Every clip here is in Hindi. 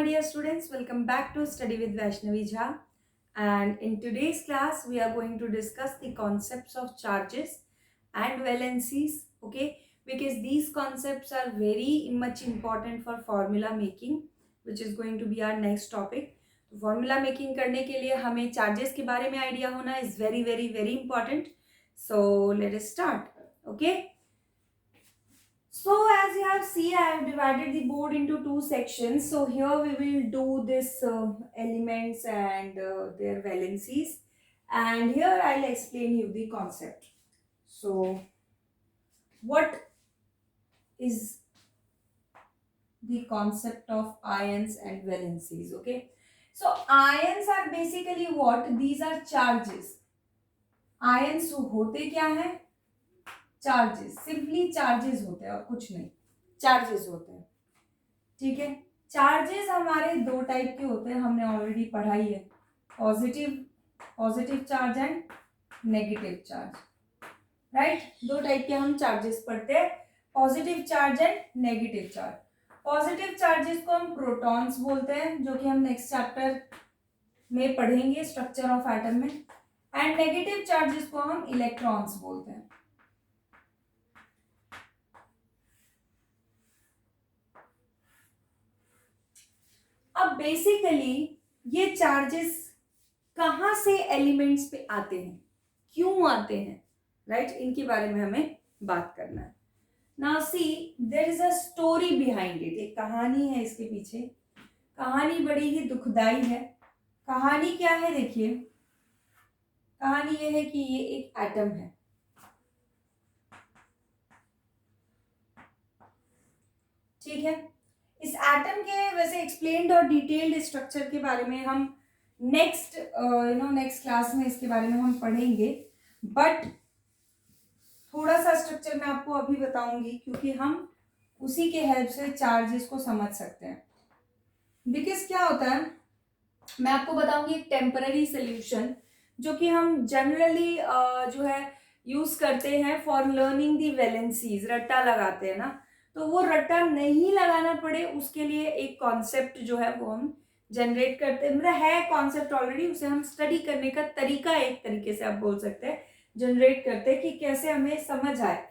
dear students, welcome back to Study with Vaishnavi Jha. And in today's class, we are going to discuss the concepts of charges and valencies, okay? Because these concepts are very much important for formula making, which is going to be our next topic. तो formula making करने के लिए हमें charges के बारे में idea होना is very important. So let us start, okay? So as you have seen, I have divided the board into two sections. So here we will do this elements and their valencies, and here I'll explain you the concept. So what is the concept of ions and valencies? Okay, so ions are basically what? These are charges. Ions होते क्या है? चार्जेस, सिंपली चार्जेस होते हैं और कुछ नहीं, चार्जेस होते हैं, ठीक है। चार्जेस हमारे दो टाइप के होते हैं, हमने ऑलरेडी पढ़ाई है, positive charge and negative charge, right. दो टाइप के हम चार्जेस पढ़ते हैं, positive charge and negative charge. Positive charges को हम प्रोटॉन्स बोलते हैं, जो कि हम नेक्स्ट चैप्टर में पढ़ेंगे स्ट्रक्चर ऑफ एटम में, एंड नेगेटिव चार्जेस को हम इलेक्ट्रॉन्स बोलते हैं। अब बेसिकली ये चार्जेस कहाँ से एलिमेंट्स पे आते हैं, क्यों आते हैं, राइट, इनके बारे में हमें बात करना है। Now see, there is a story behind it, एक कहानी है इसके पीछे। कहानी बड़ी ही दुखदाई है। कहानी क्या है? देखिए, कहानी ये है कि ये एक एटम है, ठीक है। इस एटम के वैसे एक्सप्लेन्ड और डिटेल्ड स्ट्रक्चर के बारे में हम नेक्स्ट क्लास में इसके बारे में हम पढ़ेंगे, बट थोड़ा सा स्ट्रक्चर मैं आपको अभी बताऊंगी, क्योंकि हम उसी के हेल्प से चार्जेस को समझ सकते हैं। बिकॉज क्या होता है, मैं आपको बताऊंगी एक टेम्पररी सोल्यूशन जो कि हम जनरली जो है यूज करते हैं फॉर लर्निंग दी वैलेंसीज। रट्टा लगाते हैं ना, तो वो रट्टा नहीं लगाना पड़े उसके लिए एक कॉन्सेप्ट जो है वो हम जनरेट करते हैं, मतलब है कॉन्सेप्ट ऑलरेडी, उसे हम स्टडी करने का तरीका एक तरीके से आप बोल सकते हैं जनरेट करते हैं कि कैसे हमें समझ आए,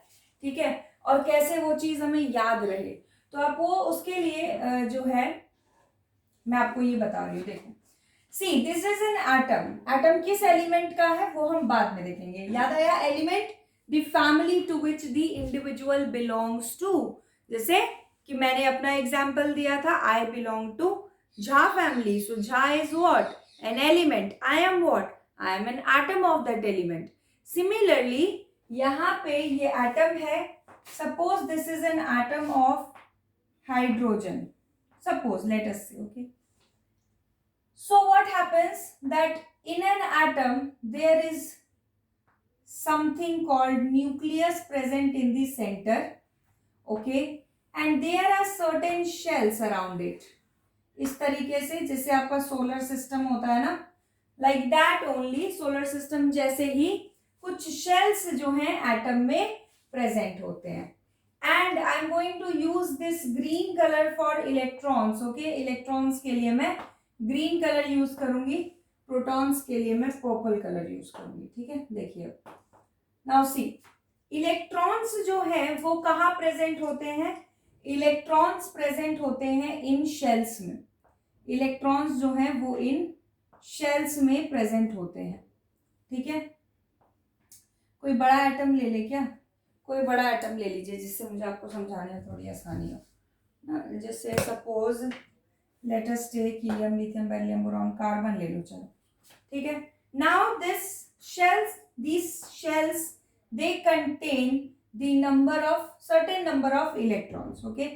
ठीक है, और कैसे वो चीज हमें याद रहे। तो आप वो उसके लिए जो है मैं आपको ये बता रही हूँ। देखो, see this is an atom. Atom किस एलिमेंट का है वो हम बाद में देखेंगे। याद आया? Element, the family to which the individual belongs to. जैसे कि मैंने अपना एग्जाम्पल दिया था, I belong to Jha family, so Jha is what? An element. I am what? I am an atom of that element. Similarly यहाँ पे ये एटम है, suppose this is an atom of hydrogen, suppose, let अस से, okay. So what happens that in an atom there is something called nucleus present in the center, okay, and there are certain shells around it. इस तरीके से जैसे आपका सोलर सिस्टम होता है ना, like that only, solar system जैसे ही कुछ शेल्स जो हैं एटम में प्रेजेंट होते हैं। And I am going to use this green colour for electrons, okay. Electrons के लिए मैं ग्रीन कलर यूज करूंगी, प्रोटॉन्स के लिए मैं पर्पल कलर यूज करूंगी, ठीक है। देखिए, नाउ सी, इलेक्ट्रॉन्स जो है वो कहाँ प्रेजेंट होते हैं? इलेक्ट्रॉन्स प्रेजेंट होते हैं इन शेल्स में। इलेक्ट्रॉन्स जो हैं वो इन शेल्स में प्रेजेंट होते हैं, ठीक है। कोई बड़ा एटम ले ले क्या? कोई बड़ा एटम ले लीजिए जिससे मुझे आपको समझाने में थोड़ी आसानी हो। जैसे suppose let us take helium, lithium, beryllium, boron, carbon ले लो, चलो, ठीक है। Now these shells they contain the certain number of electrons, okay।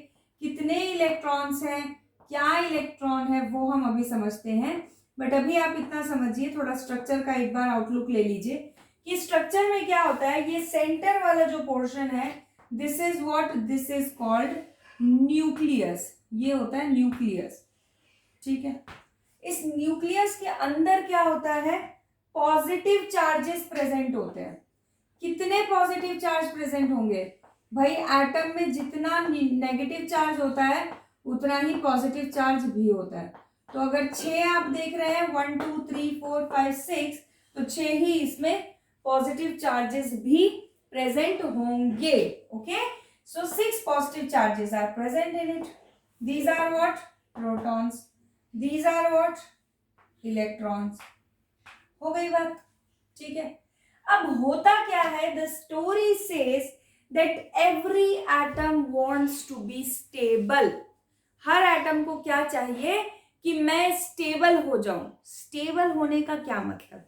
कितने इलेक्ट्रॉन्स हैं, क्या इलेक्ट्रॉन है, वो हम अभी समझते हैं, बट अभी आप इतना समझिए, थोड़ा स्ट्रक्चर का एक बार आउटलुक ले लीजिए कि स्ट्रक्चर में क्या होता है। ये सेंटर वाला जो पोर्शन है, दिस इज कॉल्ड न्यूक्लियस। ये होता है न्यूक्लियस, ठीक है। इस न्यूक्लियस के अंदर क्या होता है? पॉजिटिव चार्जेस प्रेजेंट होते हैं। कितने पॉजिटिव चार्ज प्रेजेंट होंगे भाई? एटम में जितना नेगेटिव चार्ज होता है उतना ही पॉजिटिव चार्ज भी होता है। तो अगर 6 आप देख रहे हैं 1 2 3 4 5 6, तो 6 ही इसमें पॉजिटिव चार्जेस भी प्रेजेंट होंगे। Okay, so 6 positive charges are present in it. These are what? Protons. These are what? Electrons. हो गई बात, ठीक है। अब होता क्या है, the story says that every atom wants to be stable. हर एटम को क्या चाहिए कि मैं स्टेबल हो जाऊं। स्टेबल होने का क्या मतलब?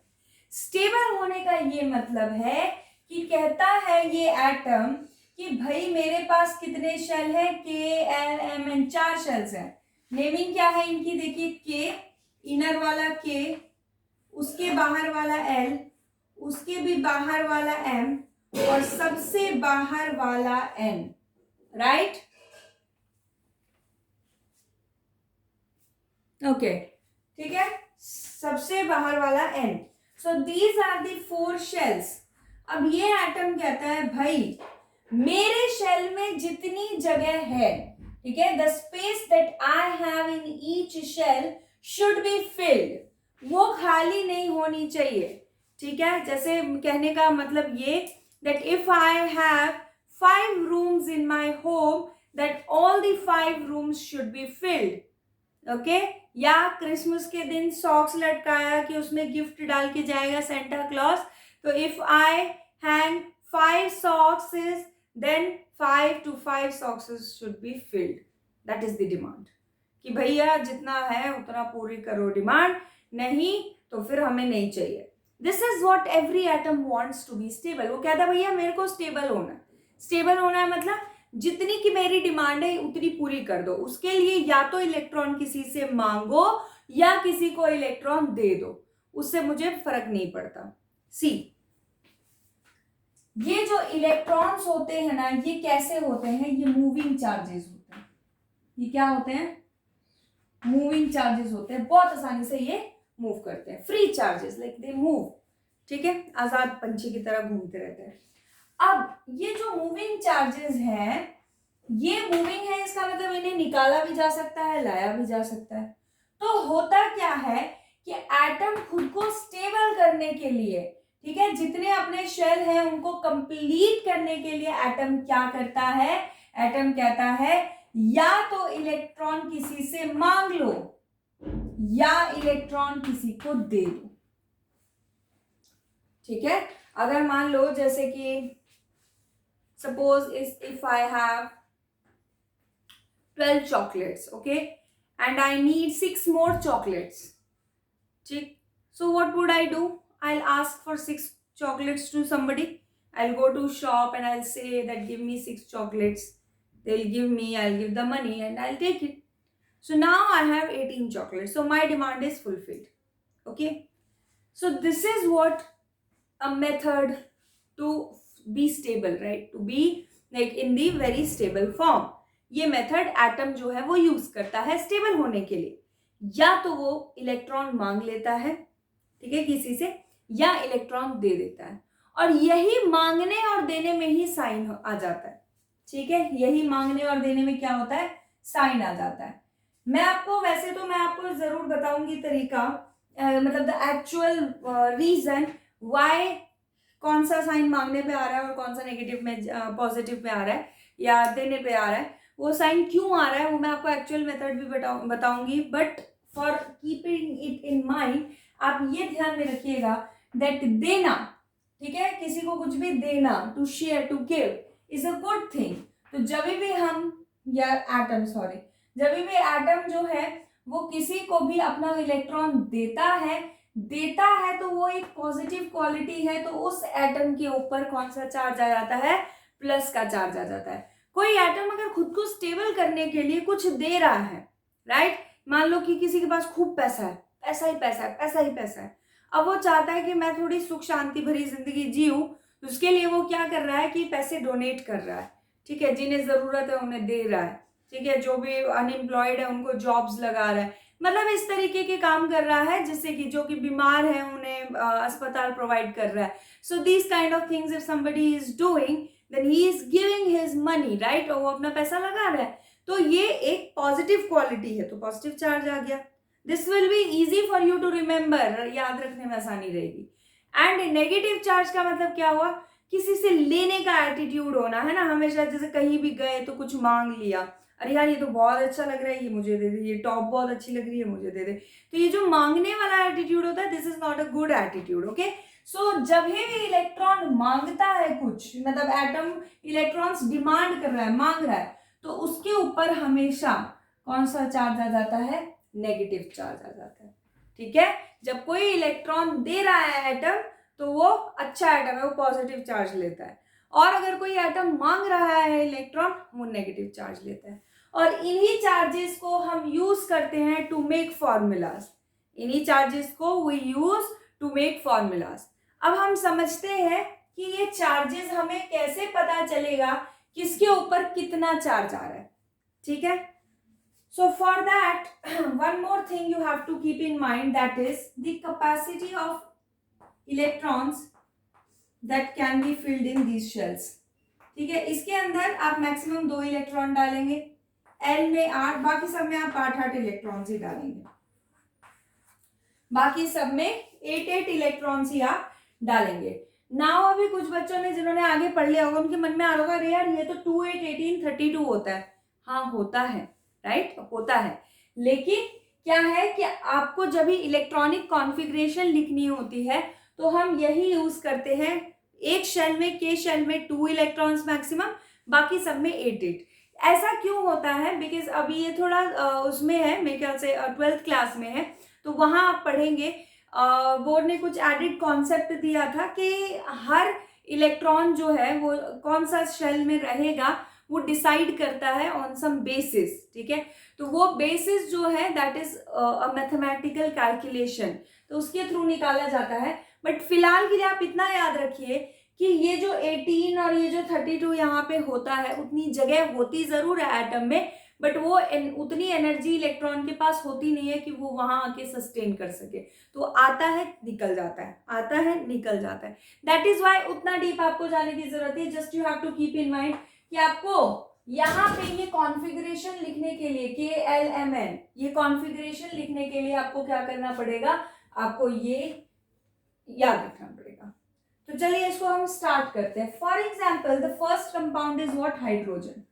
स्टेबल होने का ये मतलब है कि कहता है ये एटम कि भाई मेरे पास कितने शेल है, के एल एम एन, 4 शेल्स हैं। नेमिंग क्या है इनकी, देखिए, के, इनर वाला के, उसके बाहर वाला एल, उसके भी बाहर वाला एम, और सबसे बाहर वाला एन, राइट? ओके, ठीक है, सबसे बाहर वाला N. So these are the 4 shells. अब ये एटम कहता है भाई मेरे शेल में जितनी जगह है, ठीक है, the space that I have in each shell should be field, वो खाली नहीं होनी चाहिए, ठीक है। जैसे कहने का मतलब ये that if I have 5 rooms in my home, that all the 5 rooms should be field. Okay, या क्रिसमस के दिन सॉक्स लटकाया कि उसमें गिफ्ट डाल के जाएगा सेंटा क्लॉज, तो if I hang 5 socks, then 5 to 5 socks should be filled. That is the demand कि भैया जितना है उतना पूरी करो डिमांड, नहीं तो फिर हमें नहीं चाहिए। This is what every atom wants to be stable. वो कहता भैया मेरे को स्टेबल होना है। स्टेबल होना है मतलब जितनी की मेरी डिमांड है उतनी पूरी कर दो। उसके लिए या तो इलेक्ट्रॉन किसी से मांगो या किसी को इलेक्ट्रॉन दे दो, उससे मुझे फर्क नहीं पड़ता। सी, ये जो इलेक्ट्रॉन्स होते हैं ना, ये कैसे होते हैं? ये मूविंग चार्जेस होते हैं। ये क्या होते हैं? मूविंग चार्जेस होते हैं। बहुत आसानी से ये मूव करते हैं, free charges, like they move, ठीक है, आजाद पंछी की तरह घूमते रहते हैं। अब ये जो मूविंग चार्जेस हैं, ये मूविंग है, इसका मतलब इन्हें निकाला भी जा सकता है, लाया भी जा सकता है। तो होता क्या है कि एटम खुद को स्टेबल करने के लिए, ठीक है, जितने अपने शेल हैं उनको कंप्लीट करने के लिए एटम क्या करता है? एटम कहता है या तो इलेक्ट्रॉन किसी से मांग लो या इलेक्ट्रॉन किसी को दे दो, ठीक है। अगर मान लो जैसे कि suppose if I have 12 chocolates, okay, and I need 6 more chocolates, ठीक, so what would I do? I'll ask for 6 chocolates to somebody. I'll go to shop and I'll say that give me 6 chocolates. They'll give me, I'll give the money and I'll take it. So now I have 18 chocolates, so my demand is fulfilled. Okay, so this is what a method to be stable, right? To be like in the very stable form. ये मेथड एटम जो है वो यूज करता है स्टेबल होने के लिए। या तो वो इलेक्ट्रॉन मांग लेता है, ठीक है, किसी से, या इलेक्ट्रॉन दे देता है, और यही मांगने और देने में ही साइन आ जाता है, ठीक है। यही मांगने और देने में क्या होता है? साइन आ जाता है। मैं आपको वैसे तो मैं आपको जरूर बताऊंगी तरीका, मतलब द एक्चुअल रीजन व्हाई कौन सा साइन मांगने पे आ रहा है और कौन सा नेगेटिव में पॉजिटिव पे आ रहा है या देने पे आ रहा है, वो साइन क्यों आ रहा है, वो मैं आपको एक्चुअल मेथड भी बताऊंगी। But for keeping it in mind, आप ये ध्यान में रखिएगा दैट देना, ठीक है, किसी को कुछ भी देना, to share, to give is a good thing. तो जब भी हम या एटम जब भी एटम जो है वो किसी को भी अपना इलेक्ट्रॉन देता है तो वो एक पॉजिटिव क्वालिटी है, तो उस एटम के ऊपर कौन सा चार्ज आ जाता है? प्लस का चार्ज आ जाता है। कोई एटम अगर खुद को स्टेबल करने के लिए कुछ दे रहा है, राइट, मान लो कि किसी के पास खूब पैसा है, पैसा ही पैसा है, अब वो चाहता है कि मैं थोड़ी सुख शांति भरी जिंदगी जीऊं, तो उसके लिए वो क्या कर रहा है कि पैसे डोनेट कर रहा है, ठीक है, जिन्हें जरूरत है उन्हें दे रहा है, ठीक है, जो भी अनएम्प्लॉयड है उनको जॉब्स लगा रहा है, मतलब इस तरीके के काम कर रहा है जिससे कि जो कि बीमार है उन्हें अस्पताल प्रोवाइड कर रहा है। So these kind of things if somebody is doing, then he is giving his money, right, और वो अपना पैसा लगा रहा है। तो ये एक पॉजिटिव क्वालिटी है, तो पॉजिटिव चार्ज आ गया। This will be easy for you to remember, याद रखने में आसानी रहेगी। एंड नेगेटिव चार्ज का मतलब क्या हुआ, किसी से लेने का एटीट्यूड होना, है ना, हमेशा जैसे कहीं भी गए तो कुछ मांग लिया, अरे यार ये तो बहुत अच्छा लग रहा है, ये मुझे दे दे, ये टॉप बहुत अच्छी लग रही है, मुझे दे दे। तो ये जो मांगने वाला एटीट्यूड होता है, this is not a good attitude. Okay, so जब भी इलेक्ट्रॉन मांगता है कुछ, मतलब एटम इलेक्ट्रॉन्स डिमांड कर रहा है, मांग रहा है, तो उसके ऊपर हमेशा कौन सा चार्ज आ जाता है, नेगेटिव चार्ज आ जाता है। ठीक है, जब कोई इलेक्ट्रॉन दे रहा है एटम, तो वो अच्छा एटम है, वो पॉजिटिव चार्ज लेता है, और अगर कोई एटम मांग रहा है इलेक्ट्रॉन, वो नेगेटिव चार्ज लेता है। और इन्हीं चार्जेस को हम यूज करते हैं टू मेक फॉर्मूलाज, इन्हीं चार्जेस को we use to make formulas. अब हम समझते हैं कि ये चार्जेस हमें कैसे पता चलेगा किसके ऊपर कितना चार्ज आ रहा है। ठीक है, so for that one more thing you have to keep in mind, that is the capacity of electrons that can be filled in these shells। ठीक है, इसके अंदर आप मैक्सिमम 2 इलेक्ट्रॉन डालेंगे, L में 8, बाकी सब में आप 8 इलेक्ट्रॉन्स ही डालेंगे, बाकी सब में 8 इलेक्ट्रॉन्स ही आप डालेंगे। नाउ अभी कुछ बच्चों ने जिन्होंने आगे पढ़ लिया होगा, उनके मन में आ रहा होगा, अरे यार ये तो 2 8 18 32 होता है। हाँ होता है, राइट, होता है, लेकिन क्या है कि आपको जब भी इलेक्ट्रॉनिक कॉन्फ़िगरेशन लिखनी होती है तो हम यही यूज करते हैं, एक शेल में, के शेल में 2 इलेक्ट्रॉन्स मैक्सिमम, बाकी सब में 8 8। ऐसा क्यों होता है, बिकॉज अभी ये थोड़ा उसमें है, मेरे ख्याल से 12th क्लास में है, तो वहां आप पढ़ेंगे, बोर्ड ने कुछ एडिड कॉन्सेप्ट दिया था कि हर इलेक्ट्रॉन जो है वो कौन सा शेल में रहेगा वो डिसाइड करता है ऑन सम बेसिस। ठीक है, तो वो बेसिस जो है that is a mathematical calculation, तो उसके थ्रू निकाला जाता है। बट फिलहाल के लिए आप इतना याद रखिए कि ये जो 18 और ये जो 32 यहाँ पे होता है, उतनी जगह होती जरूर है एटम में, बट वो उतनी एनर्जी इलेक्ट्रॉन के पास होती नहीं है कि वो वहां आके सस्टेन कर सके, तो आता है निकल जाता है, आता है निकल जाता है। दैट इज वाई उतना डीप आपको जाने की जरूरत है, just you have to keep in mind कि आपको यहाँ पे ये कॉन्फ़िगरेशन लिखने के लिए, KLMN, ये कॉन्फ़िगरेशन लिखने के लिए आपको क्या करना पड़ेगा, आपको ये याद रखना पड़ेगा। तो चलिए इसको हम स्टार्ट करते हैं। For example the first compound is what, hydrogen.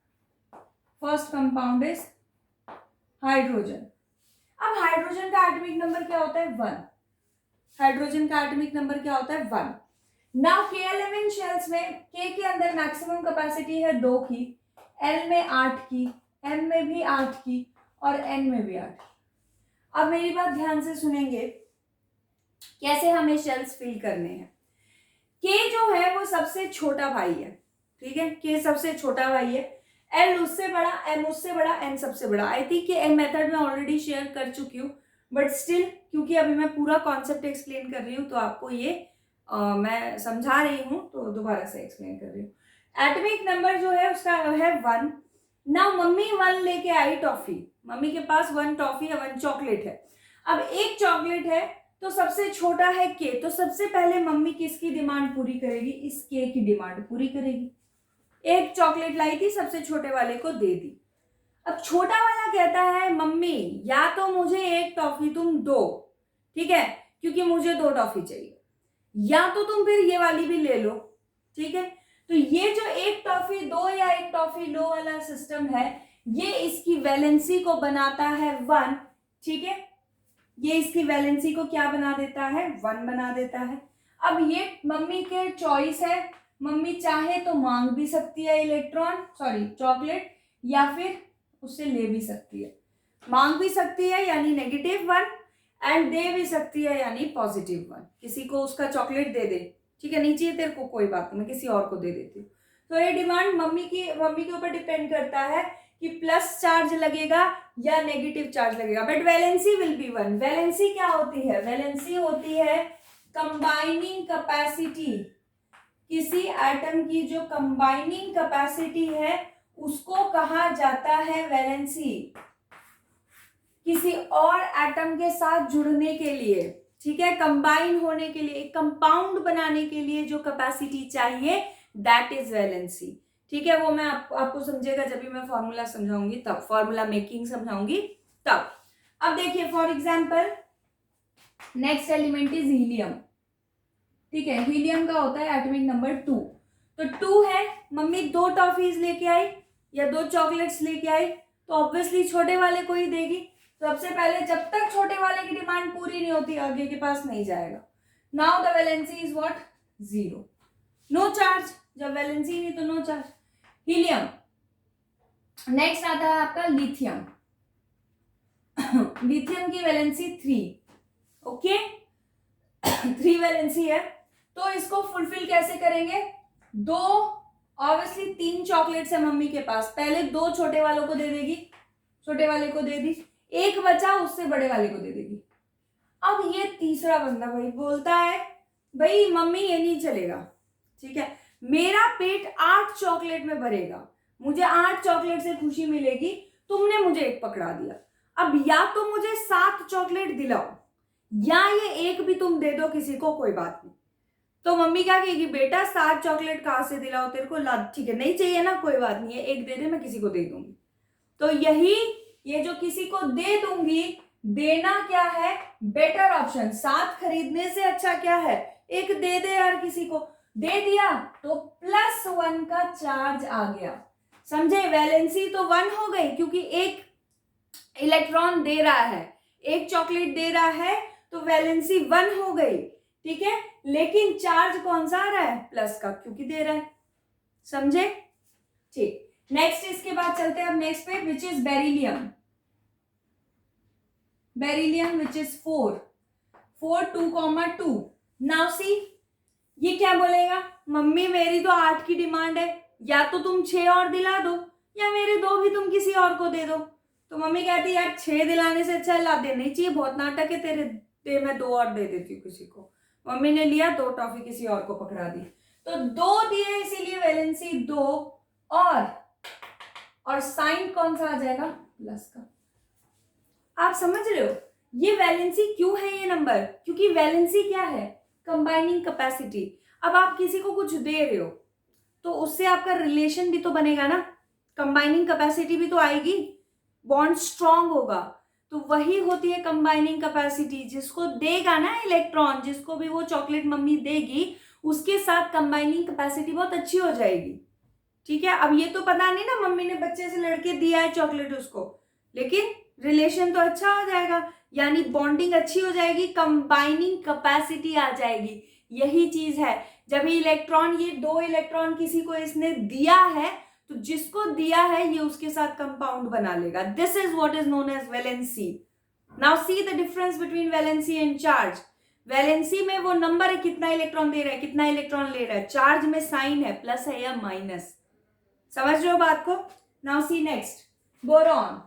First compound is hydrogen. अब हाइड्रोजन का एटॉमिक नंबर क्या होता है, 1। हाइड्रोजन का एटॉमिक नंबर क्या होता है, 1। नाउ KLMN शेल्स में K के अंदर मैक्सिमम कैपेसिटी है 2 की, L में 8 की, M में भी 8 की और N में भी 8 की। अब मेरी बात ध्यान से सुनेंगे, कैसे हमें शेल्स फिल करने हैं। K जो है वो सबसे छोटा भाई है, ठीक है, K सबसे छोटा भाई है, L उससे बड़ा, M उससे बड़ा, N सबसे बड़ा। आई थिंक कि मेथड में ऑलरेडी शेयर कर चुकी हूँ, बट स्टिल क्योंकि अभी मैं पूरा कॉन्सेप्ट एक्सप्लेन कर रही हूँ तो आपको ये मैं समझा रही हूँ, तो दोबारा से एक्सप्लेन कर रही हूँ। एटॉमिक नंबर जो है उसका है 1। नाउ मम्मी 1 लेके आई टॉफी, मम्मी के पास 1 टॉफी है, 1 चॉकलेट है। अब एक चॉकलेट है तो सबसे छोटा है K, तो सबसे पहले मम्मी किसकी डिमांड पूरी करेगी, इस K की डिमांड पूरी करेगी। एक चॉकलेट लाई थी, सबसे छोटे वाले को दे दी। अब छोटा वाला कहता है मम्मी या तो मुझे एक टॉफी तुम दो, ठीक है, क्योंकि मुझे 2 टॉफी चाहिए, या तो तुम फिर ये वाली भी ले लो। ठीक है, तो ये जो एक टॉफी दो या एक टॉफी लो वाला सिस्टम है, ये इसकी वैलेंसी को बनाता है 1। ठीक है, ये इसकी वैलेंसी को क्या बना देता है, 1 बना देता है। अब ये मम्मी के चॉइस है, मम्मी चाहे तो मांग भी सकती है चॉकलेट, या फिर उससे ले भी सकती है। मांग भी सकती है यानी -1, एंड दे भी सकती है यानी +1। किसी को उसका चॉकलेट दे दे, ठीक है, नहीं चाहिए तेरे को, कोई बात नहीं, मैं किसी और को दे देती हूँ। तो ये डिमांड मम्मी के ऊपर डिपेंड करता है कि प्लस चार्ज लगेगा या नेगेटिव चार्ज लगेगा, but valency will be 1। Valency क्या होती है, वैलेंसी होती है कंबाइनिंग कैपेसिटी, किसी एटम की जो कंबाइनिंग कैपेसिटी है उसको कहा जाता है वैलेंसी, किसी और एटम के साथ जुड़ने के लिए, ठीक है, कंबाइन होने के लिए, एक कंपाउंड बनाने के लिए जो कैपेसिटी चाहिए, दैट इज वैलेंसी। ठीक है, वो मैं आपको समझेगा जब भी मैं फॉर्मूला समझाऊंगी, तब फॉर्मूला मेकिंग समझाऊंगी तब। अब देखिए for example next element is helium. ठीक है, हीलियम का होता है एटॉमिक नंबर 2। तो 2 है, मम्मी 2 टॉफीज लेके आई या 2 चॉकलेट्स लेके आई, तो ऑब्वियसली छोटे वाले को ही देगी। सबसे पहले जब तक छोटे वाले की डिमांड पूरी नहीं होती आगे के पास नहीं जाएगा। Now the valency is what, 0, no charge. जब वैलेंसी नहीं तो नो चार्ज। हीलियम। नेक्स्ट आता है आपका लिथियम। लिथियम की वैलेंसी 3, ओके 3 वैलेंसी है। तो इसको फुलफिल कैसे करेंगे, 2 ऑब्वियसली 3 चॉकलेट्स है मम्मी के पास, पहले 2 छोटे वालों को दे देगी, छोटे वाले को दे दी, 1 बचा उससे बड़े वाले को दे देगी। अब ये तीसरा बंदा भाई बोलता है भाई मम्मी ये नहीं चलेगा, ठीक है, मेरा पेट 8 चॉकलेट में भरेगा, मुझे 8 चॉकलेट से खुशी मिलेगी, तुमने मुझे 1 पकड़ा दिया, अब या तो मुझे 7 चॉकलेट दिलाओ या ये 1 भी तुम दे दो किसी को, कोई बात नहीं। तो मम्मी क्या कहेगी, बेटा 7 चॉकलेट कहां से दिलाओ तेरे को, ला ठीक है नहीं चाहिए ना, कोई बात नहीं है, 1 दे दे मैं किसी को दे दूंगी। तो यही ये जो किसी को दे दूंगी, देना क्या है बेटर ऑप्शन, 7 खरीदने से अच्छा क्या है 1 दे दे यार, किसी को दे दिया तो +1 का चार्ज आ गया, समझे। वैलेंसी तो 1 हो गई क्योंकि 1 इलेक्ट्रॉन दे रहा है, 1 चॉकलेट दे रहा है, तो वैलेंसी 1 हो गई, ठीक है, लेकिन चार्ज कौन सा आ रहा है, प्लस का, क्योंकि दे रहा है, समझे। ठीक, नेक्स्ट इसके बाद चलते हैं अब नेक्स्ट पे, which is beryllium. Beryllium which is 4 2,2। Now see ये क्या बोलेगा, मम्मी मेरी तो 8 की डिमांड है, या तो तुम 6 और दिला दो या मेरे 2 भी तुम किसी और को दे दो। तो मम्मी कहती यार 6 दिलाने से अच्छा ला देना ही चाहिए, बहुत नाटक है तेरे, दे मैं 2 और दे देती हूँ किसी को। मम्मी ने लिया 2 टॉफी किसी और को पकड़ा दी, तो 2 दिए इसीलिए वैलेंसी 2, और साइन कौन सा आ जाएगा, प्लस का। आप समझ रहे हो ये वैलेंसी क्यों है ये नंबर, क्योंकि वैलेंसी क्या है, कंबाइनिंग कैपेसिटी। अब आप किसी को कुछ दे रहे हो तो उससे आपका रिलेशन भी तो बनेगा ना, कंबाइनिंग कैपेसिटी भी तो आएगी, बॉन्ड स्ट्रांग होगा, तो वही होती है कंबाइनिंग कैपेसिटी। जिसको देगा ना इलेक्ट्रॉन, जिसको भी वो चॉकलेट मम्मी देगी, उसके साथ कंबाइनिंग कैपेसिटी बहुत अच्छी हो जाएगी, ठीक है। अब ये तो पता नहीं ना मम्मी ने बच्चे से लड़के दिया है चॉकलेट उसको, लेकिन रिलेशन तो अच्छा हो जाएगा, यानी बॉन्डिंग अच्छी हो जाएगी, कंबाइनिंग कैपेसिटी आ जाएगी। यही चीज है, जब ये इलेक्ट्रॉन, ये 2 इलेक्ट्रॉन किसी को इसने दिया है, तो जिसको दिया है ये उसके साथ कंपाउंड बना लेगा। This is what is known as valency. Now see the difference between valency and charge. Valency में वो नंबर है कितना इलेक्ट्रॉन दे रहा है, कितना इलेक्ट्रॉन ले रहा है, चार्ज में साइन है, प्लस है या माइनस, समझ रहे हो बात को। Now see next, boron.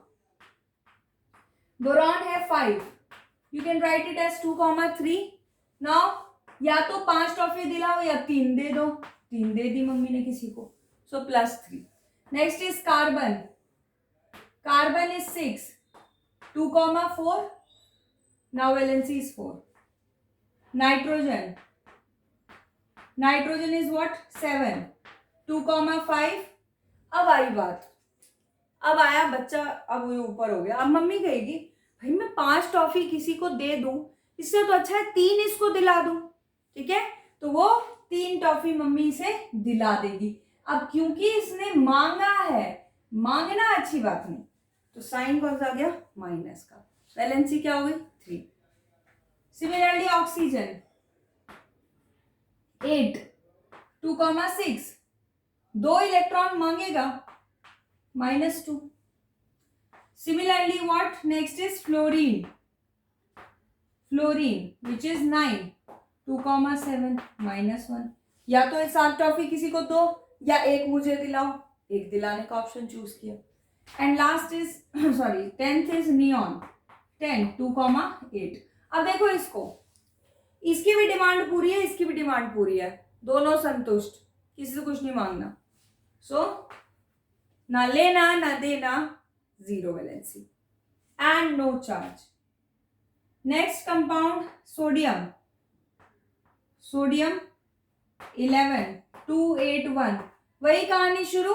Boron है 5, you can write it as 2,3। Now या तो 5 टॉफी दिलाओ या 3 दे दो, 3 दे दी मम्मी ने किसी को, सो +3। Next is carbon. Carbon is 6, 2,4, now valency is 4। Nitrogen, nitrogen is what, 7, 2,5। अब आई बात, अब आया बच्चा, अब ये ऊपर हो गया। अब मम्मी कहेगी भाई मैं 5 टॉफी किसी को दे दूं, इससे तो अच्छा है 3 इसको दिला दूं, ठीक है, तो वो 3 टॉफी मम्मी से दिला देगी। अब क्योंकि इसने मांगा है, मांगना अच्छी बात नहीं, तो साइन कौन सा आ गया, माइनस का, वैलेंसी क्या हो गई, 3। सिमिलरली ऑक्सीजन 8, 2,6, 2 इलेक्ट्रॉन मांगेगा, -2। Similarly, what next is fluorine. Fluorine, which is 9, 2,7, -1। या तो 7 टॉफी किसी को दो या 1 मुझे दिलाओ, 1 दिलाने का ऑप्शन चूज किया। And last is sorry 10th is neon, 10, 2,8। अब देखो इसको, इसकी भी डिमांड पूरी है, इसकी भी डिमांड पूरी है, दोनों संतुष्ट, किसी से कुछ नहीं मांगना, सो ना लेना ना देना, 0 valency and no charge. Next compound sodium. Sodium 11, 281, वही कहानी शुरू,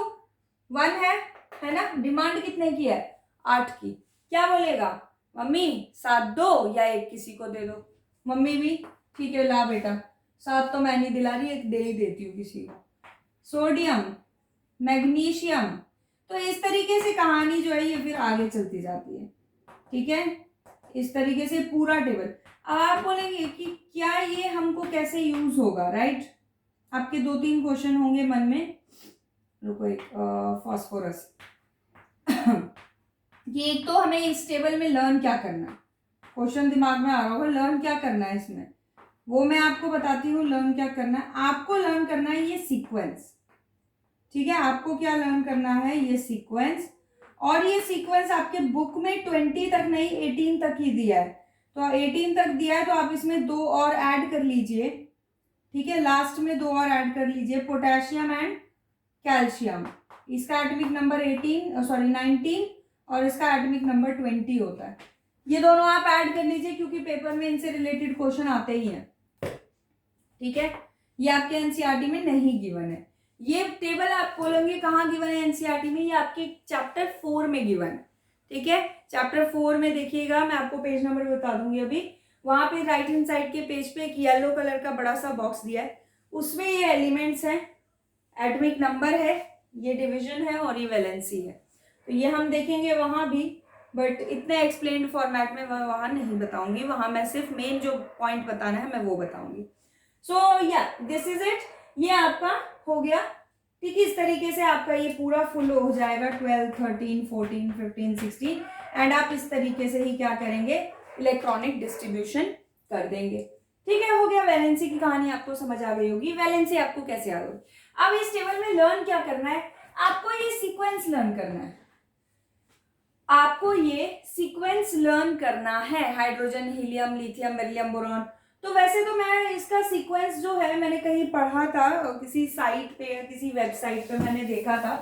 1 है ना, डिमांड कितने की है, 8 की। क्या बोलेगा, मम्मी 7 दो या 1 किसी को दे दो। मम्मी भी ठीक है, ला बेटा 7 तो मैं नहीं दिला रही, 1 दे ही देती हूँ किसी को। सोडियम, मैग्नीशियम, तो इस तरीके से कहानी जो है ये फिर आगे चलती जाती है। ठीक है, इस तरीके से पूरा टेबल। अब आप बोलेंगे कि क्या ये हमको कैसे यूज होगा, राइट। आपके 2-3 क्वेश्चन होंगे मन में। रुको, एक फास्फोरस ये एक तो हमें इस टेबल में लर्न क्या करना है, क्वेश्चन दिमाग में आ रहा होगा, लर्न क्या करना है इसमें, वो मैं आपको बताती हूँ। लर्न क्या करना है, आपको लर्न करना है ये सीक्वेंस। ठीक है, आपको क्या लर्न करना है, ये सीक्वेंस। और ये सीक्वेंस आपके बुक में 20 तक नहीं, 18 तक ही दिया है। तो 18 तक दिया है, तो आप इसमें 2 और ऐड कर लीजिए। ठीक है, लास्ट में 2 और ऐड कर लीजिए, पोटेशियम एंड कैल्शियम। इसका एटॉमिक नंबर 19 और इसका एटॉमिक नंबर 20 होता है। ये दोनों आप ऐड कर लीजिए, क्योंकि पेपर में इनसे रिलेटेड क्वेश्चन आते ही हैं। ठीक है, ये आपके एनसीईआरटी में नहीं गिवन है। ये टेबल आप बोलेंगे कहाँ गिवन है एनसीईआरटी में, ये आपके चैप्टर 4 में गिवन है। ठीक है, चैप्टर 4 में देखिएगा, मैं आपको पेज नंबर बता दूंगी अभी। वहां पे राइट हैंड साइड के पेज पे एक येलो कलर का बड़ा सा बॉक्स दिया है, उसमें ये एलिमेंट्स हैं, एटॉमिक नंबर है, ये डिवीजन है और ये वैलेंसी है। तो ये हम देखेंगे वहां भी, बट इतने एक्सप्लेन्ड फॉर्मेट में मैं वहां नहीं बताऊंगी। वहां मैं सिर्फ मेन जो पॉइंट बताना है मैं वो बताऊंगी। सो या दिस इज इट, ये आपका हो गया। ठीक है, इस तरीके से आपका ये पूरा फुल हो जाएगा 12, 13, 14, 15, 16 एंड आप इस तरीके से ही क्या करेंगे, इलेक्ट्रॉनिक डिस्ट्रीब्यूशन कर देंगे। ठीक है, हो गया। वैलेंसी की कहानी आपको समझ आ गई होगी। वैलेंसी आपको कैसे आ गई। अब इस टेबल में लर्न क्या करना है, आपको ये सीक्वेंस लर्न करना है। आपको ये सीक्वेंस लर्न करना है, hydrogen, helium, lithium, beryllium, boron. तो वैसे तो मैं इसका सीक्वेंस जो है मैंने कहीं पढ़ा था, किसी साइट पे या किसी वेबसाइट पे मैंने देखा था।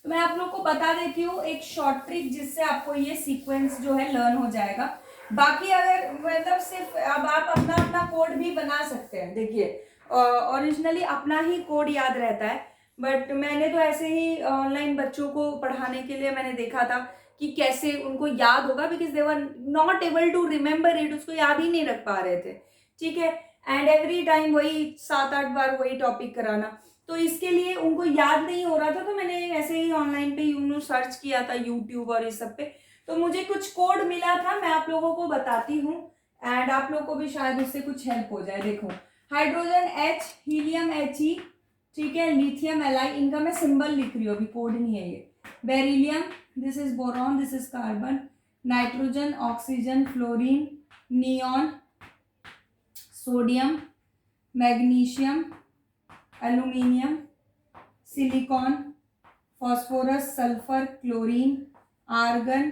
तो मैं आप लोग को बता देती हूँ एक शॉर्ट ट्रिक, जिससे आपको ये सीक्वेंस जो है लर्न हो जाएगा। बाकी अगर मतलब सिर्फ अब आप अपना अपना कोड भी बना सकते हैं। देखिए, ओरिजिनली अपना ही कोड याद रहता है, बट मैंने तो ऐसे ही ऑनलाइन बच्चों को पढ़ाने के लिए मैंने देखा था कि कैसे उनको याद होगा, because they were not able to remember it, उसको याद ही नहीं रख पा रहे थे। ठीक है, एंड एवरी टाइम वही 7-8 बार वही टॉपिक कराना, तो इसके लिए उनको याद नहीं हो रहा था। तो मैंने ऐसे ही ऑनलाइन पे सर्च किया था, यूट्यूब और इस सब पे, तो मुझे कुछ कोड मिला था, मैं आप लोगों को बताती हूँ एंड आप लोगों को भी शायद उससे कुछ हेल्प हो जाए। देखो, हाइड्रोजन H, हीलियम He, ठीक है, लिथियम Li, इनका मैं सिंबल लिख रही हूँ, अभी कोड नहीं है ये। Beryllium, this is boron, this is carbon, nitrogen, oxygen, fluorine, neon, sodium, magnesium, aluminium, silicon, phosphorus, sulphur, chlorine, argon,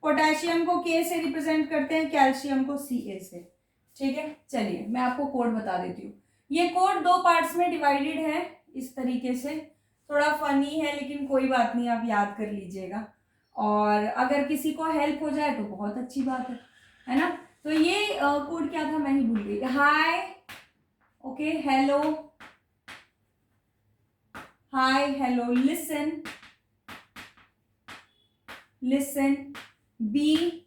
potassium को K से रिप्रेजेंट करते हैं, कैल्शियम को Ca से। ठीक है, चलिए मैं आपको कोड बता देती हूँ। ये कोड 2 पार्ट्स में डिवाइडेड है इस तरीके से, थोड़ा फनी है लेकिन कोई बात नहीं, आप याद कर लीजिएगा। और अगर किसी को हेल्प हो जाए तो बहुत अच्छी बात है ना। तो ये कोड क्या था, मैं ही भूल गई। Hi, okay, hello, hi, hello, listen, listen, B,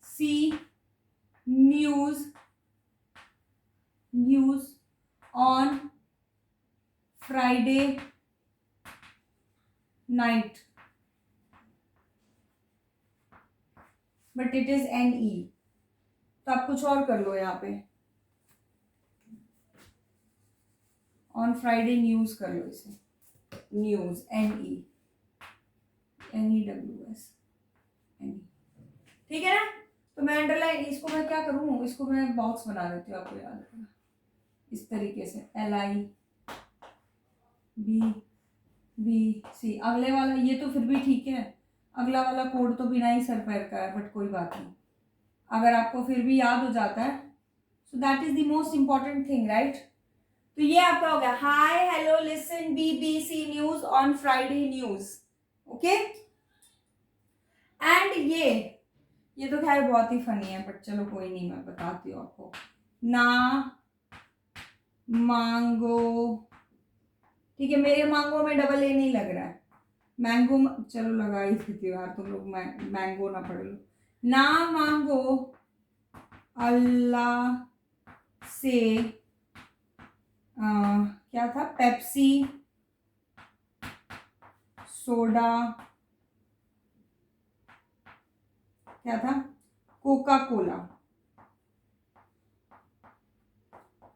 C, news, on Friday night, but it is NE, तो आप कुछ और कर लो यहाँ पे, ऑन फ्राइडे न्यूज कर लो इसे, न्यूज NEWS, ठीक है ना। तो मैं अंडरलाइन, इसको मैं क्या करूँ, इसको मैं बॉक्स बना देती हूँ, आपको याद रखना इस तरीके से, LIBBC। अगले वाला ये तो फिर भी ठीक है, अगला वाला कोड तो बिना ही सर पैर का है, बट कोई बात नहीं, अगर आपको फिर भी याद हो जाता है, so that is the most important thing, right. तो ये आपका हो गया, hi, hello, listen, BBC news, on Friday news, okay. And ये तो खैर बहुत ही फनी है, बट चलो कोई नहीं, मैं बताती हूँ आपको। ना मांगो ठीक है, मेरे मांगो में डबल ए नहीं लग रहा है, मैंगो चलो लगा ही देती हूँ यार, तुम लोग मैंगो ना पढ़ लो। ना मांगो अल्लाह से क्या था, पेप्सी, सोडा, क्या था, कोका कोला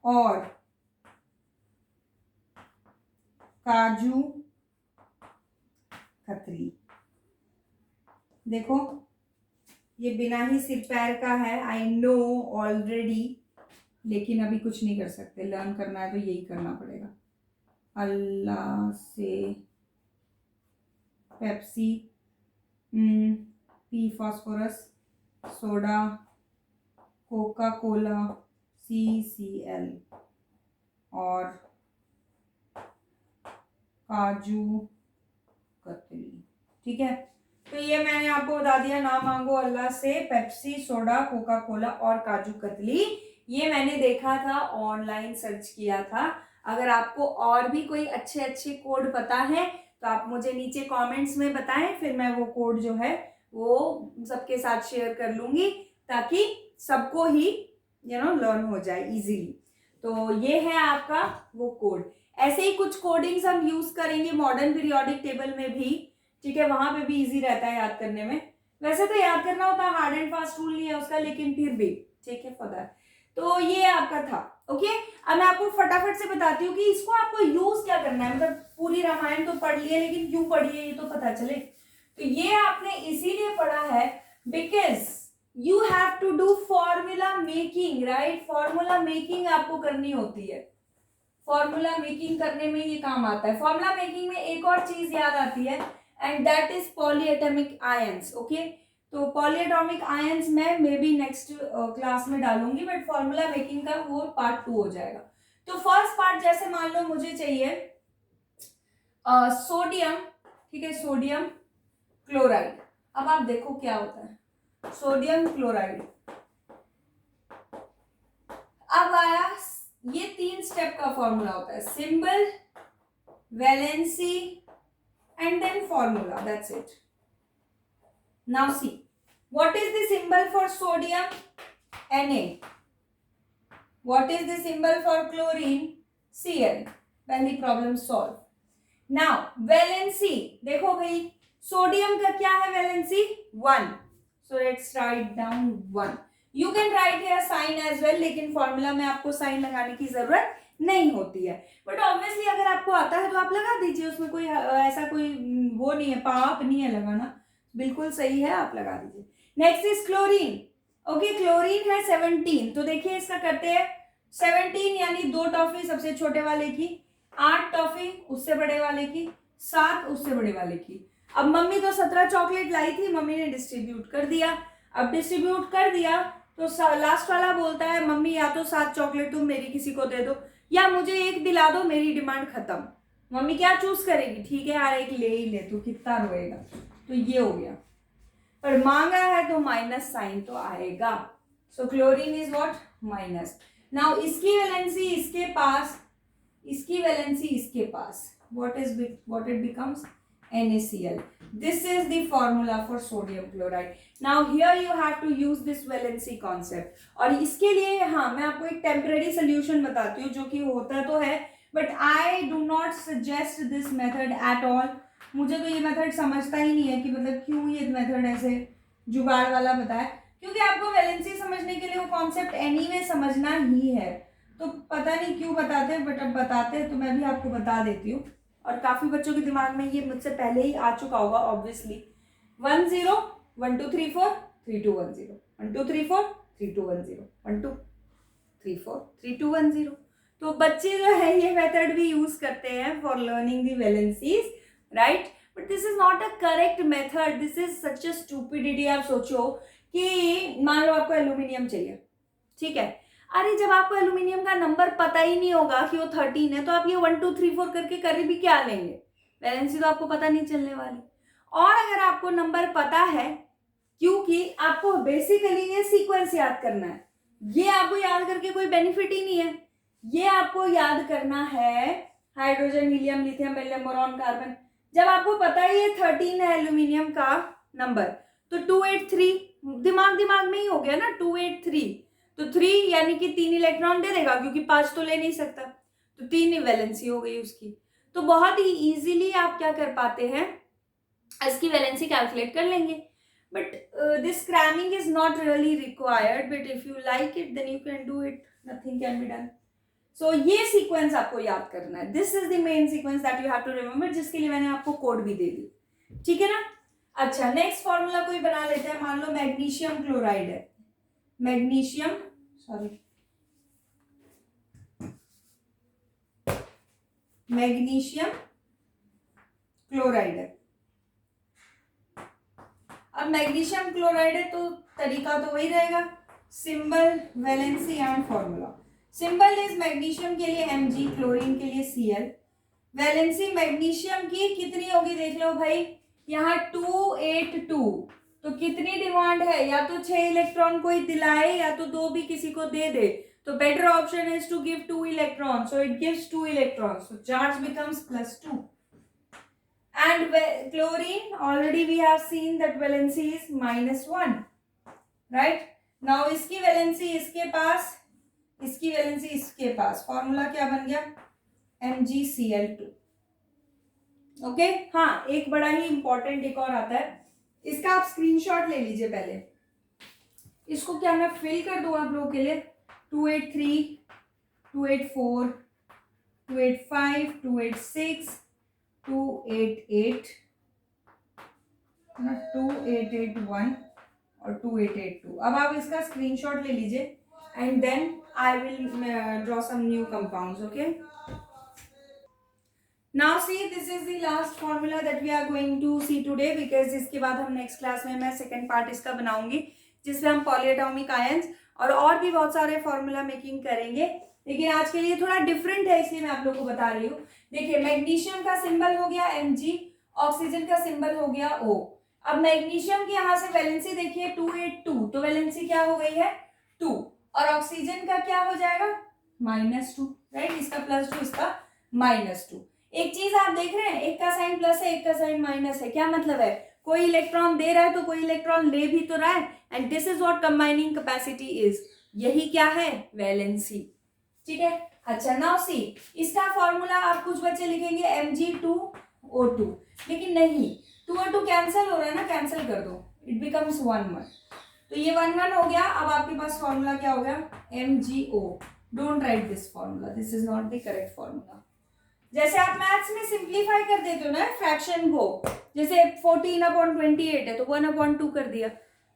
और काजू कतरी। देखो ये बिना ही सिर पैर का है, आई नो ऑलरेडी, लेकिन अभी कुछ नहीं कर सकते, लर्न करना है तो यही करना पड़ेगा। अल्लाह से Pepsi, P phosphorus, soda, Coca Cola, CCl और काजू कतली। ठीक है, तो ये मैंने आपको बता दिया, ना मांगो अल्लाह से, पेप्सी, सोडा, कोका कोला और काजू कतली। ये मैंने देखा था, ऑनलाइन सर्च किया था। अगर आपको और भी कोई अच्छे अच्छे कोड पता है तो आप मुझे नीचे कमेंट्स में बताएं, फिर मैं वो कोड जो है वो सबके साथ शेयर कर लूंगी, ताकि सबको ही लर्न हो जाए इजीली। तो ये है आपका वो कोड। ऐसे ही कुछ कोडिंग्स हम यूज करेंगे मॉडर्न पीरियोडिक टेबल में भी, ठीक है, वहां पे भी इजी रहता है याद करने में। वैसे तो याद करना होता है, हार्ड एंड फास्ट रूल नहीं है उसका, लेकिन फिर भी ठीक है फॉर दैट। तो ये आपका था। ओके, अब मैं आपको फटाफट से बताती हूँ कि इसको आपको यूज क्या करना है। मतलब पूरी रामायण तो पढ़ लिया, लेकिन क्यों पढ़ी है ये तो पता चले। तो ये आपने इसीलिए पढ़ा है because you have to do formula making, right. Formula making आपको करनी होती है, फॉर्मूला मेकिंग करने में ये काम आता है। फॉर्मूला मेकिंग में एक और चीज याद आती है, and that is polyatomic ions. Okay, तो पॉलीएटॉमिक आयंस मैं मे बी नेक्स्ट क्लास में डालूंगी, बट फॉर्मूला मेकिंग का वो पार्ट 2 हो जाएगा। तो फर्स्ट पार्ट जैसे मान लो मुझे चाहिए सोडियम, ठीक है, सोडियम क्लोराइड। अब आप देखो क्या होता है सोडियम क्लोराइड। अब आया, ये 3 स्टेप का फॉर्मूला होता है, symbol, valency and then formula, that's it. Now see, what is the symbol for sodium? Na. What is the symbol for chlorine? Cl. पहली प्रॉब्लम सॉल्व। नाउ वैलेंसी देखो भाई, सोडियम का क्या है valency 1, so let's write down 1। You can write here sign as well, लेकिन फॉर्मूला में आपको साइन लगाने की जरूरत नहीं होती है, बट ऑब्वियसली अगर आपको आता है तो आप लगा दीजिए, उसमें कोई ऐसा कोई वो नहीं है, पाप नहीं है लगाना, बिल्कुल सही है, आप लगा दीजिए। Next is chlorine. Okay, chlorine है 17, तो देखिए इसका करते हैं 17 यानी 2 टॉफी सबसे छोटे वाले की, 8 टॉफी उससे बड़े वाले की, 7 उससे बड़े वाले की। अब मम्मी तो 17 चॉकलेट लाई थी, मम्मी ने डिस्ट्रीब्यूट कर दिया। अब डिस्ट्रीब्यूट कर दिया तो लास्ट वाला बोलता है मम्मी या तो 7 चॉकलेट तुम मेरी किसी को दे दो, या मुझे एक दिला दो, मेरी डिमांड खत्म। मम्मी क्या चूज करेगी, ठीक है यार एक ले ही ले, तू कितना रोएगा। तो ये हो गया, पर मांगा है तो माइनस साइन तो आएगा। So chlorine is what, minus. Now इसकी वैलेंसी इसके पास, इसकी वैलेंसी इसके पास, what it becomes NaCl. This is the formula for sodium chloride. Now here you have to use this valency concept. और इसके लिए हाँ मैं आपको एक टेम्परेरी सोल्यूशन बताती हूँ, जो कि होता तो है, but I do not suggest this method at all. मुझे तो ये मेथड समझता ही नहीं है कि मतलब क्यों ये मेथड ऐसे जुगाड़ वाला बताया, क्योंकि आपको वैलेंसी समझने के लिए वो कॉन्सेप्ट एनीवे समझना ही है। तो पता नहीं क्यों बताते हैं, बट अब बताते हैं तो मैं भी आपको बता देती हूँ, और काफी बच्चों के दिमाग में ये मुझसे पहले ही आ चुका होगा ऑब्वियसली। 1 0 1 2 3 4 3 2 1 0 1 2 3 4 3 2 1 0 1 2 3 4 3 2 1 0। तो बच्चे जो है ये मेथड भी यूज करते हैं for learning the valencies, right, but this is not a correct method, this is such a stupidity. आप सोचो कि मान लो आपको एल्यूमिनियम चाहिए, ठीक है, अरे जब आपको एल्यूमिनियम का नंबर पता ही नहीं होगा कि वो 13 है, तो आप ये 1 2 3 4 करके कर भी क्या लेंगे, वैलेंसी तो आपको पता नहीं चलने वाली। और अगर आपको नंबर पता है, क्योंकि आपको बेसिकली ये सीक्वेंस याद करना है, ये आपको याद करके कोई बेनिफिट ही नहीं है, ये आपको याद करना है hydrogen, helium, lithium, beryllium, boron, carbon. जब आपको पता है ये 13 है एल्यूमिनियम का नंबर, तो 283 दिमाग दिमाग में ही हो गया ना, 283, तो 3 यानी कि 3 इलेक्ट्रॉन दे देगा, क्योंकि 5 तो ले नहीं सकता, तो 3 ही वैलेंसी हो गई उसकी। तो बहुत ही इजीली आप क्या कर पाते हैं, इसकी वैलेंसी कैलकुलेट कर लेंगे। But this cramming is not really required, but if you like it then you can do it, nothing can be done. So ये सीक्वेंस आपको याद करना है, this is the main sequence that you have to remember, जिसके लिए मैंने आपको कोड भी दे दी, ठीक है ना। अच्छा, नेक्स्ट फॉर्मूला कोई बना लेते हैं। मान लो मैग्नीशियम क्लोराइड है, मैग्नीशियम सॉरी मैग्नीशियम क्लोराइड है। अब मैग्नीशियम क्लोराइड है तो तरीका तो वही रहेगा, symbol, valency and formula. Symbol is magnesium के लिए Mg, क्लोरीन के लिए Cl। वैलेंसी मैग्नीशियम की कितनी होगी देख लो भाई, यहाँ 282, तो कितनी डिमांड है, या तो 6 इलेक्ट्रॉन कोई दिलाए या तो 2 भी किसी को दे दे, तो better option is to give 2 electron, so it gives 2 electron, so charge becomes +2. And chlorine, already we have seen that valency is -1, right? Now इसकी वैलेंसी इसके पास, इसकी वैलेंसी इसके पास, फॉर्मूला क्या बन गया, MgCl2। ओके, हाँ एक बड़ा ही इंपॉर्टेंट एक और आता है, इसका आप स्क्रीनशॉट ले लीजिए पहले। इसको क्या मैं फिल कर दूं आप लोगों के लिए, 283, 284, 285, 286, 288, 2881 और 2882। अब आप इसका स्क्रीनशॉट ले लीजिए and then I will draw some new compounds, okay. Now see, this is the last formula that we are going to see today, because इसके बाद हम नेक्स्ट क्लास में मैं सेकेंड पार्ट इसका बनाऊंगी, जिसमें हम पॉलीएटॉमिक आयंस और भी बहुत सारे फॉर्मूला मेकिंग करेंगे, लेकिन आज के लिए थोड़ा डिफरेंट है इसलिए मैं आप लोग को बता रही हूँ। देखिए, मैग्नीशियम का सिंबल हो गया Mg, ऑक्सीजन का सिंबल हो गया O। अब मैग्नीशियम की यहाँ से वैलेंसी देखिए 282, तो वैलेंसी क्या हो गई है 2, और ऑक्सीजन का क्या हो जाएगा -2, राइट, इसका +2, इसका -2। एक चीज आप देख रहे हैं, एक का साइन प्लस है, एक का साइन माइनस है, क्या मतलब है, कोई इलेक्ट्रॉन दे रहा है तो कोई इलेक्ट्रॉन ले भी तो रहा है, and this is what combining capacity is, यही क्या है, वैलेंसी, ठीक है। अच्छा, नाउ सी, इसका फॉर्मूला आप कुछ बच्चे लिखेंगे Mg2O2, लेकिन नहीं, 2O2 कैंसिल हो रहा है ना, कैंसिल कर दो, इट बिकम्स 1 1, तो ये 1 1 हो गया। अब आपके पास फॉर्मूला क्या हो गया, MgO। Don't write this formula, this is not the correct formula. जैसे आप मैथ्स में सिंप्लीफाई कर देते हो ना फ्रैक्शन को, जैसे 14/28 है तो 1/2 कर दिया,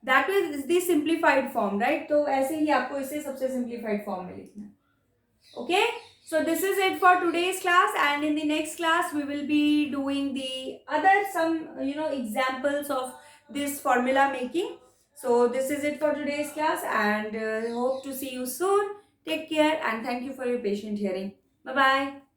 that is the simplified form, right. तो ऐसे ही आपको इसे सबसे सिंप्लीफाइड फॉर्म में लिखना है, okay. So this is it for today's class, and in the next class we will be doing the other some examples of this formula making. So this is it for today's class, and hope to see you soon. Take care and thank you for your patient hearing. Bye bye.